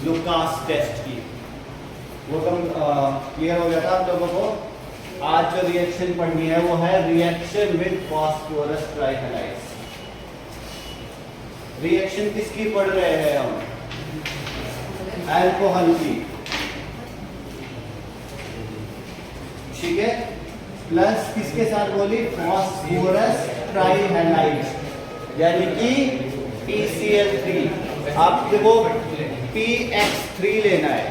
Lucas test की, वो कम clear हो गया था आप लोगों को। आज जो रिएक्शन पढ़नी है वो है रिएक्शन विद फास्फोरस ट्राइहैलाइड्स। रिएक्शन किसकी पढ़ रहे हैं हम? अल्कोहल की, ठीक है। प्लस किसके साथ बोली? फास्फोरस ट्राइहैलाइड यानी कि PCl3। आप देखो PX3 लेना है।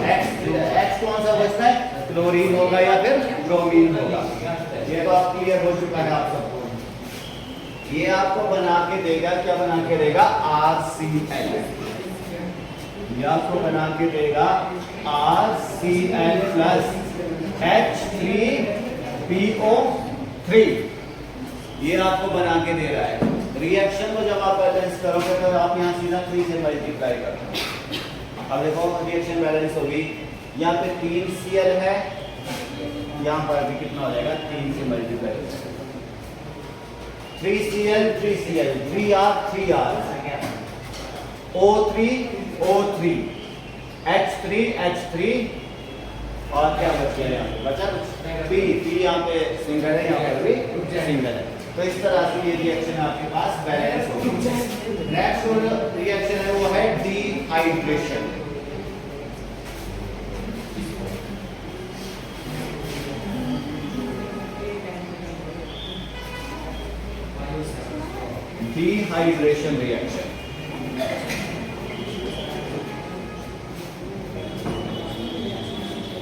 X कौन सा बचता है? क्लोरीन होगा या फिर ब्रोमीन होगा। ये तो आप क्लियर हो चुका है आप सबको। ये आपको बना के देगा, क्या बना के देगा? RCl। ये आपको बना के देगा RCl प्लस H3PO3। ये आपको बना के दे रहा है। रिएक्शन को जब आप बैलेंस करोगे तो आप यहाँ सीधा 3 से मल्टीप्लाई करोगे। अब देखो रिएक्शन बैलेंस होगी, यहाँ पे 3Cl है, यहाँ पर भी कितना हो जाएगा? 3 से मल्टीप्लाई हो जाएगा। 3Cl 3Cl 3R 3R O3 O3 H3 H3 और क्या बच गया यहाँ पे? बचा कुछ? P यहाँ पे सिंगल है, यहाँ पर भी सिंगल है। तो इस तरह से ये रिएक्शन आपके पास बैलेंस होगी। नेक्स्ट जो रिएक्शन है वो है डिहाइड्रेशन। डिहाइड्रेशन रिएक्शन,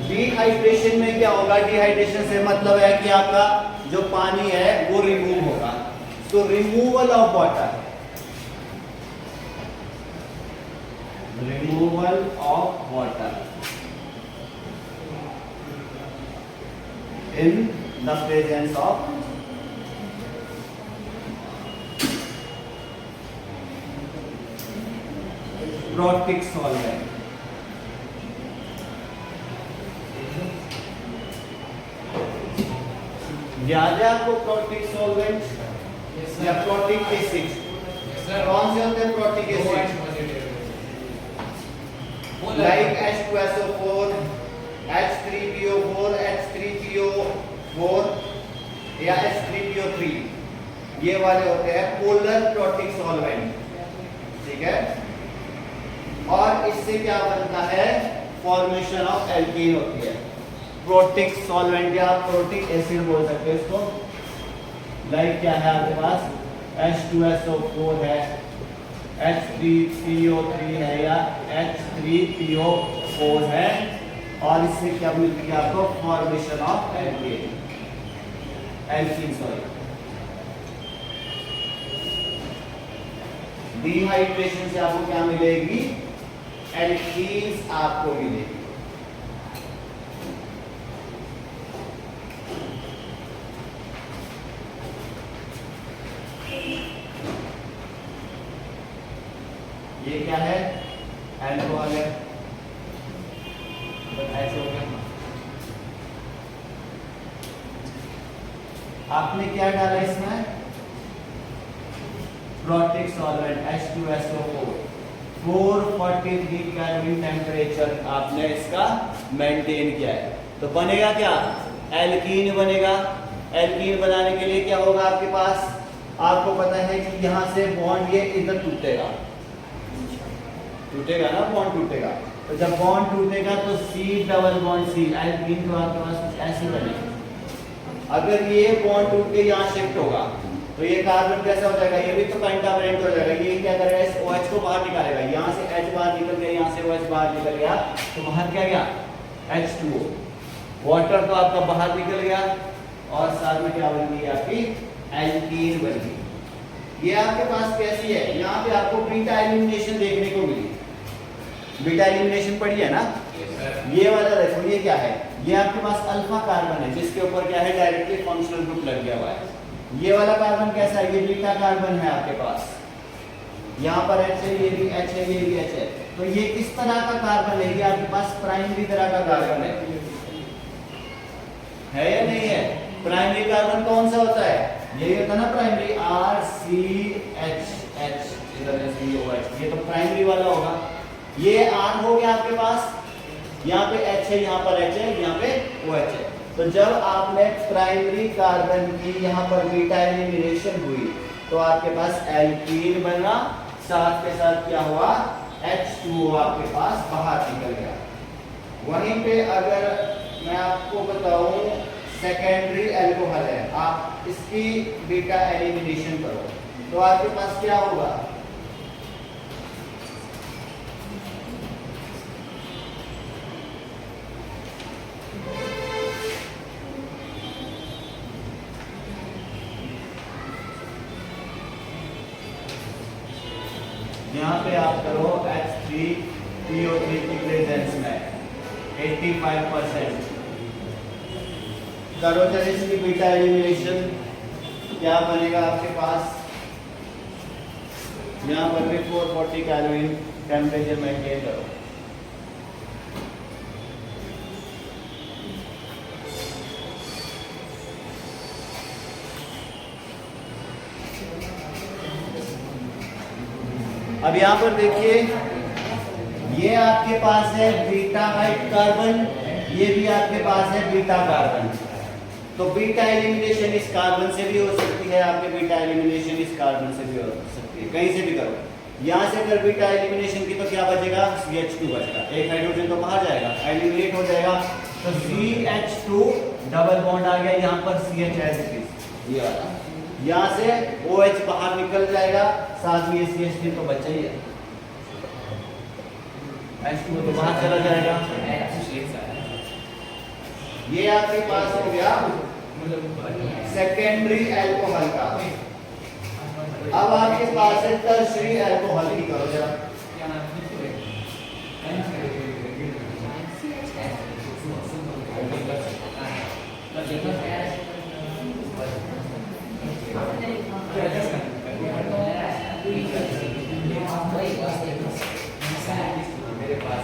डिहाइड्रेशन में क्या होगा? डिहाइड्रेशन से मतलब है कि आपका जो पानी है वो रिमूव होगा। तो removal of water, removal of water in the presence of protic solvent. याद है आपको प्रोटिक सॉल्वेंट या प्रोटिक एसिड? कौन से होते हैं protic acid? Like H2SO4, H3PO4, H3PO4 या H3PO3, ये वाले होते हैं पोलर प्रोटिक सॉल्वेंट, ठीक है। और इससे क्या बनता है? फॉर्मेशन ऑफ एल्कीन होती है। प्रोटिक सॉल्वेंट या प्रोटिक एसिड बोल सकते हैं इसको। लाइक क्या है आपके पास? H2SO4 है, H3PO3 है या H3PO4 है, और इससे क्या मिलती है आपको? Formation of alkene, alkene sorry. Dehydration से आपको क्या मिलेगी? एल्कीन्स आपको मिलेगी। ये क्या है? अल्कोहल है, ऐसे हो गया। आपने क्या डाला इसमें? Protic solvent H2SO4, 443 kelvin temperature आपने इसका मेंटेन किया है। तो बनेगा क्या? एल्कीन बनेगा। एल्कीन बनाने के लिए क्या होगा आपके पास? आपको पता है कि यहाँ से बॉन्ड ये इधर टूटेगा, टूटेगा ना, बॉन्ड टूटेगा। तो जब बॉन्ड टूटेगा तो C double bond C, alkene तो आपके पास कुछ ऐसे बनेगा। अगर ये बॉन्ड टूट के यहाँ शिफ्ट होगा तो ये कार्बन कैसा हो जाएगा? ये भी तो पेंटावलेंट हो जाएगा। ये क्या करेगा? इस OH को बाहर निकालेगा। यहाँ से H बाहर निकल गया, यहाँ से OH बाहर निकल गया, तो बाहर क्या गया? H2O। वाटर तो आपका बाहर निकल गया और साथ में क्या बन गई? आपकी एल्कीन बन गई। ये आपके पास कैसी है? यहाँ पे आपको बीटा एलिमिनेशन देखने को मिली। बीटा एलिमिनेशन पढ़ी है ना? ये वाला देखो, ये क्या है? ये आपके पास अल्फा कार्बन है जिसके ऊपर क्या है? डायरेक्टली फंक्शनल ग्रुप लग गया हुआ है। ये वाला कार्बन कैसा है? ये बीटा कार्बन है आपके पास। यहाँ पर H है, ये भी H है, ये भी H है। तो ये किस तरह का कार्बन है? ये आपके पास प्राइमरी तरह का कार्बन है या नहीं है? प्राइमरी कार्बन कौन सा होता है? यही होता है ना प्राइमरी, RCHH, इधर SOH। ये तो प्राइमरी वाला होगा। ये R हो गया आपके पास, यहाँ पे H है, यहाँ पर H है, यहाँ पे OH है। तो जब आपने प्राइमरी कार्बन की यहाँ पर बीटा एलिमिनेशन हुई तो आपके पास एल्कीन बना, साथ के साथ क्या हुआ, H2O आपके पास बाहर निकल गया। वहीं पे अगर मैं आपको बताऊं सेकेंडरी एल्कोहल है, आप इसकी बीटा एलिमिनेशन करो तो आपके पास क्या होगा, यहाँ पे आप करो H3PO3 की प्रेजेंस में 85% करो, चलिए इसकी बीटा एलिमिनेशन क्या बनेगा आपके पास, यहाँ पर भी 440 कैलोरी टेम्परेचर मेंटेन करो। अब यहाँ पर देखिए ये आपके पास है बीटा हाइट कार्बन, ये भी आपके पास है बीटा कार्बन। तो बीटा एलिमिनेशन इस कार्बन से भी हो सकती है, आपके बीटा एलिमिनेशन इस कार्बन से भी हो सकती है, कहीं से भी करो। यहाँ से अगर बीटा एलिमिनेशन की तो क्या बचेगा, CH2 बचेगा, एक हाइड्रोजन तो बाहर जाएगा, एलिमिनेट हो जाएगा। तो CH2 डबल बॉन्ड आ गया, यहाँ पर CH एज इट इज, ये वाला, यहाँ से OH बाहर निकल जाएगा, साथ में CH3 तो बचा ही है, H2 तो बाहर चला जाएगा। ये आपके पास हो गया सेकेंडरी एल्कोहल का। अब आपके पास है टर्शरी एल्कोहल की, करो जरा। मेरे पास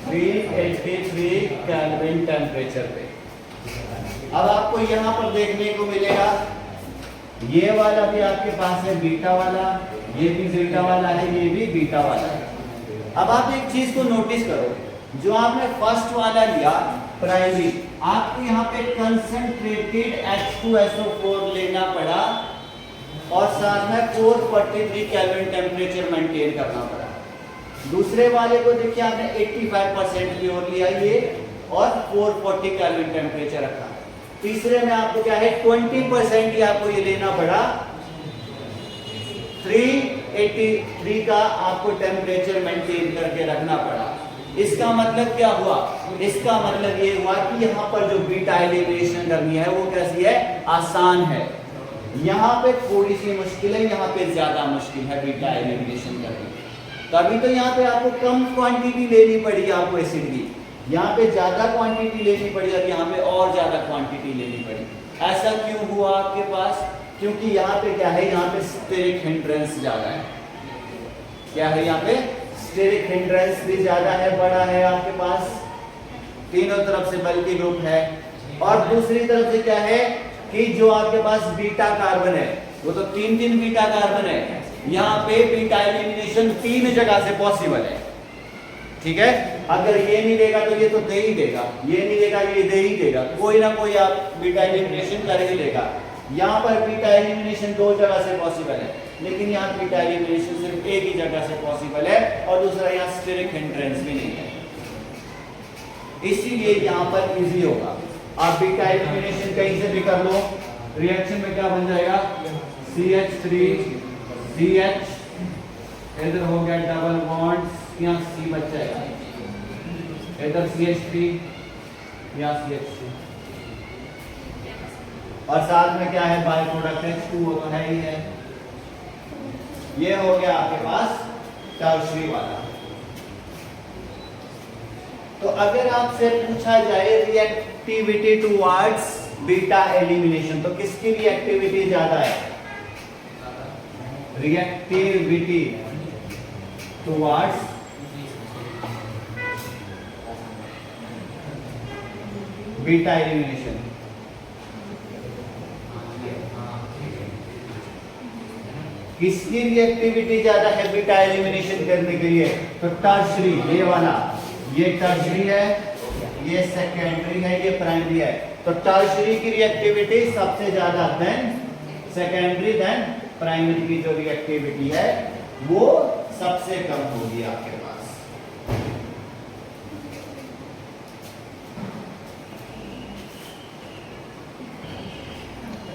383 केल्विन टेम्परेचर पे। अब आपको यहाँ पर देखने को मिलेगा ये वाला भी आपके पास है बीटा वाला, ये भी बीटा वाला है, ये भी बीटा वाला है। अब आप एक चीज को नोटिस करो, जो आपने फर्स्ट वाला लिया प्राइमरी, आपको यहाँ पे कंसंट्रेटेड H2SO4 लेना पड़ा और साथ में 443 केल्विन टेम्परेचर मेंटेन करना पड़ा। दूसरे वाले को देखिए आपने 85% की ओर लिया ये और 440 केल्विन टेम्परेचर रखा। तीसरे में आपको क्या है 20% ही आपको ये लेना पड़ा, 383 का आपको टेम्परेचर मेंटेन करके रखना पड़ा। इसका मतलब क्या हुआ, इसका मतलब ये हुआ कि यहाँ पर जो बीटा एलिमिनेशन करनी है वो कैसी है, आसान है। यहाँ पे थोड़ी सी मुश्किल है, यहाँ पे ज्यादा मुश्किल है बीटा एलिमिनेशन करनी। तभी तो यहाँ पे आपको कम क्वांटिटी लेनी पड़ी आपको एसिड की, यहाँ पे ज्यादा क्वांटिटी लेनी पड़ी, अब यहाँ पे और ज्यादा क्वांटिटी लेनी पड़ी। ऐसा क्यों हुआ आपके पास, क्योंकि यहाँ पे क्या है, यहाँ पे स्टेरिक हिंड्रेंस ज्यादा है। क्या है यहाँ पे, स्टेरिक हिंड्रेंस भी ज्यादा है, बड़ा है आपके पास, तीनों तरफ से बल्कि ग्रुप है। और दूसरी तरफ से क्या है कि जो आपके पास बीटा कार्बन है वो तो तीन बीटा कार्बन है, यहाँ पे बीटा एलिमिनेशन 3 जगह से पॉसिबल है। ठीक है, अगर ये नहीं देगा तो ये तो दे ही देगा, ये नहीं देगा ये दे ही देगा, कोई ना कोई आप बीटा एलिमिनेशन कर ही देगा। यहाँ पर बीटा एलिमिनेशन 2 जगह से पॉसिबल है, लेकिन यहाँ बीटा एलिमिनेशन सिर्फ एक ही जगह से पॉसिबल है, और दूसरा यहाँ स्टेरिक हिंड्रेंस भी नहीं है, इसीलिए यहाँ पर इजी होगा। आप बीटा एलिमिनेशन कहीं से भी कर लो, रिएक्शन में क्या बन जाएगा, CH3 CH, इधर हो गया डबल बॉन्ड, यहाँ C बच जाएगा, इधर CH3 या CH2, और साथ में क्या है बाय प्रोडक्ट H2O तो है ही है। ये हो गया आपके पास टर्शरी वाला। तो अगर आपसे पूछा जाए रिएक्टिविटी टुवर्ड्स बीटा एलिमिनेशन, तो किसकी रिएक्टिविटी ज्यादा है, रिएक्टिविटी टुवर्ड्स बीटा एलिमिनेशन। किसकी रिएक्टिविटी ज्यादा है बीटा एलिमिनेशन करने के लिए? तो टर्शरी, ये वाला, ये टर्शरी है, ये सेकेंडरी है, ये प्राइमरी है। तो टर्शरी की रिएक्टिविटी सबसे ज्यादा देन सेकेंडरी, देन प्राइमरी की जो रिएक्टिविटी है वो सबसे कम होगी आपके पास।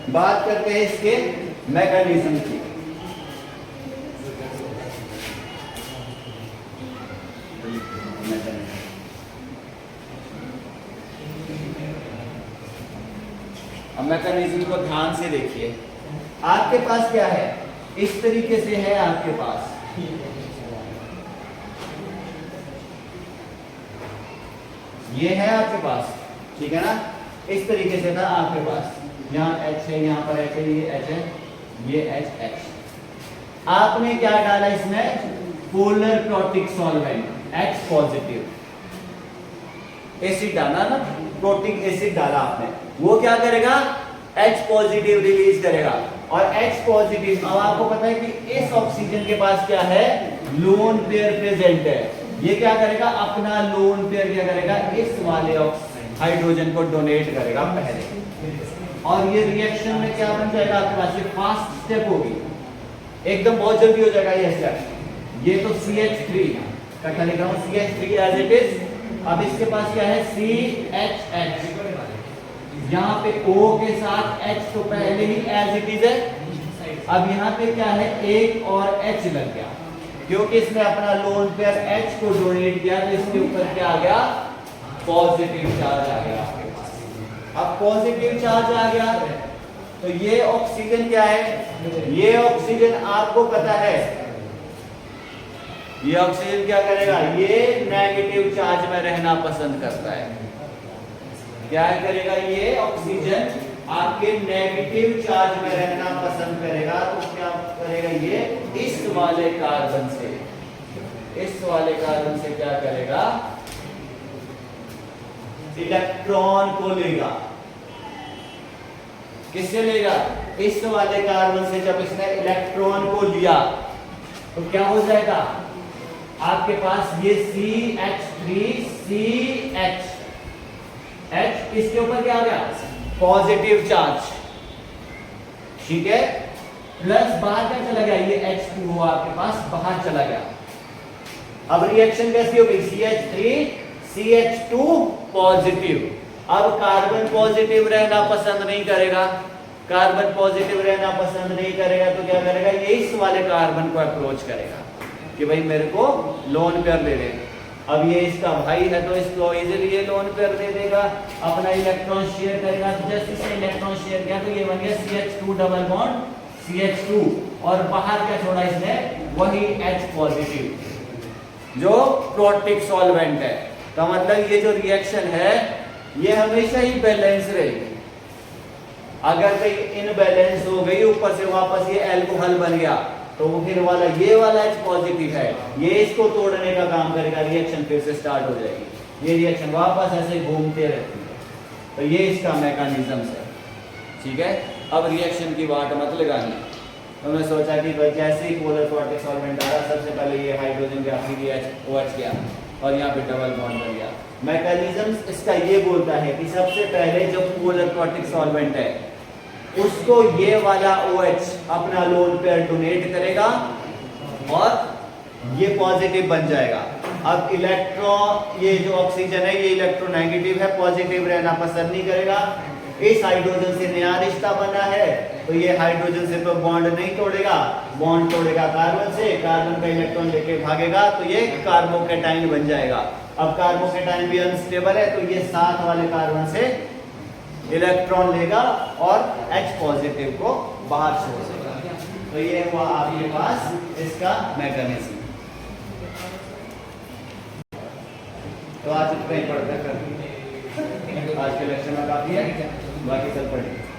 बात करते हैं इसके मैकेनिज्म की। अब मैकेनिज्म को ध्यान से देखिए। आपके पास क्या है? इस तरीके से है आपके पास, ये है आपके पास, ठीक है ना? इस तरीके से था आपके पास, यहाँ H है, यहाँ पर H है, ये H है, ये H। आपने क्या डाला इसमें? Polar protic solvent, H positive acid डाला ना, प्रोटिक एसिड डाला आपने। वो क्या करेगा? H पॉजिटिव रिलीज करेगा। और H पॉजिटिव, अब आपको पता है कि इस ऑक्सीजन के पास क्या है? लोन पेयर प्रेजेंट है। ये क्या करेगा? अपना लोन पेयर क्या करेगा? इस वाले हाइड्रोजन को डोनेट करेगा पहले। और ये रिएक्शन में क्या बन जाएगा आपके पास? ये फास्ट स्टेप होगी, एकदम बहुत जल्दी हो जाएगा ये स्टेप। ये तो CH3 का लिखा हूं, CH3 एज इट इज। अब इसके पास क्या है? CHH, यहाँ पे O के साथ H तो पहले ही एज इट इज है। अब यहाँ पे क्या है? एक और H लग गया, क्योंकि इसने अपना लोन पेयर H को डोनेट किया, तो इसके ऊपर क्या आ गया? पॉजिटिव चार्ज आ गया आपके पास। अब पॉजिटिव चार्ज आ गया तो ये ऑक्सीजन क्या है? ये ऑक्सीजन आपको पता है, ये ऑक्सीजन क्या करेगा? ये नेगेटिव चार्ज में रहना पसंद करता है। क्या करेगा? ये ऑक्सीजन आपके नेगेटिव चार्ज में रहना पसंद करेगा। तो क्या करेगा? ये इस वाले कार्बन से, इस वाले कार्बन से क्या करेगा? इलेक्ट्रॉन को लेगा। किससे लेगा? इस वाले कार्बन से। जब इसने इलेक्ट्रॉन को लिया तो क्या हो जाएगा आपके पास? ये CH3CH, H इसके ऊपर क्या आ गया? पॉजिटिव चार्ज, ठीक है। प्लस बाहर क्या चला गया? ये H2O आपके पास बाहर चला गया। अब रिएक्शन कैसी हो गई? CH3CH2 positive. अब कार्बन पॉजिटिव रहना पसंद नहीं करेगा, कार्बन पॉजिटिव रहना पसंद नहीं करेगा तो क्या करेगा? ये इस वाले कार्बन को अप्रोच करेगा कि भाई मेरे को लोन पेयर दे दे। अब ये इसका भाई है तो इसको इजीली ये लोन पेयर दे देगा, अपना इलेक्ट्रॉन शेयर करेगा। तो जैसे इसने इलेक्ट्रॉन शेयर किया तो ये बन गया CH2 डबल बॉन्ड CH2, और बाहर क्या छोड़ा इसने? वही H पॉजिटिव जो प्रोटिक सॉल्वेंट है। तो मतलब ये जो रिएक्शन है ये हमेशा ही बैलेंस रहेगी। अगर कहीं इनबैलेंस हो गई, ऊपर से वापस ये अल्कोहल बन गया, तो वो फिर वाला ये वाला H पॉजिटिव है, ये इसको तोड़ने का काम करेगा, रिएक्शन फिर से स्टार्ट हो जाएगी। ये रिएक्शन वापस ऐसे घूमते रहती है। तो ये इसका मैकेनिज्म है, ठीक है। अब रिएक्शन की बात मत लगानी। तो मैं सोचा कि जैसे ही पोलर प्रोटिक सॉल्वेंट आ रहा, सबसे पहले ये हाइड्रोजन गया, फिर ये OH गया और यहाँ पे डबल बॉन्ड बन गया। मैकेनिज्म इसका ये बोलता है कि सबसे पहले जो पोलर प्रोटिक सॉल्वेंट है उसको ये वाला OH अपना लोन पेयर डोनेट करेगा और ये पॉजिटिव बन जाएगा। अब इलेक्ट्रॉन, ये जो ऑक्सीजन है ये इलेक्ट्रोनेगेटिव है, पॉजिटिव रहना पसंद नहीं करेगा। इस हाइड्रोजन से नया रिश्ता बना है तो ये हाइड्रोजन से तो बॉन्ड नहीं तोड़ेगा, बॉन्ड तोड़ेगा कार्बन से, कार्बन का इलेक्ट्रॉन लेके भागेगा तो ये कार्बोकेटाइन बन जाएगा। अब कार्बोकेटाइन भी अनस्टेबल है तो ये साथ वाले कार्बन से इलेक्ट्रॉन लेगा और H पॉजिटिव को बाहर छोड़ देगा। तो ये हुआ आपके पास इसका मैकेनिज्म। तो आज इतना ही पढ़कर आज के लेक्चर में काफी है, बाकी कल पढ़ेंगे।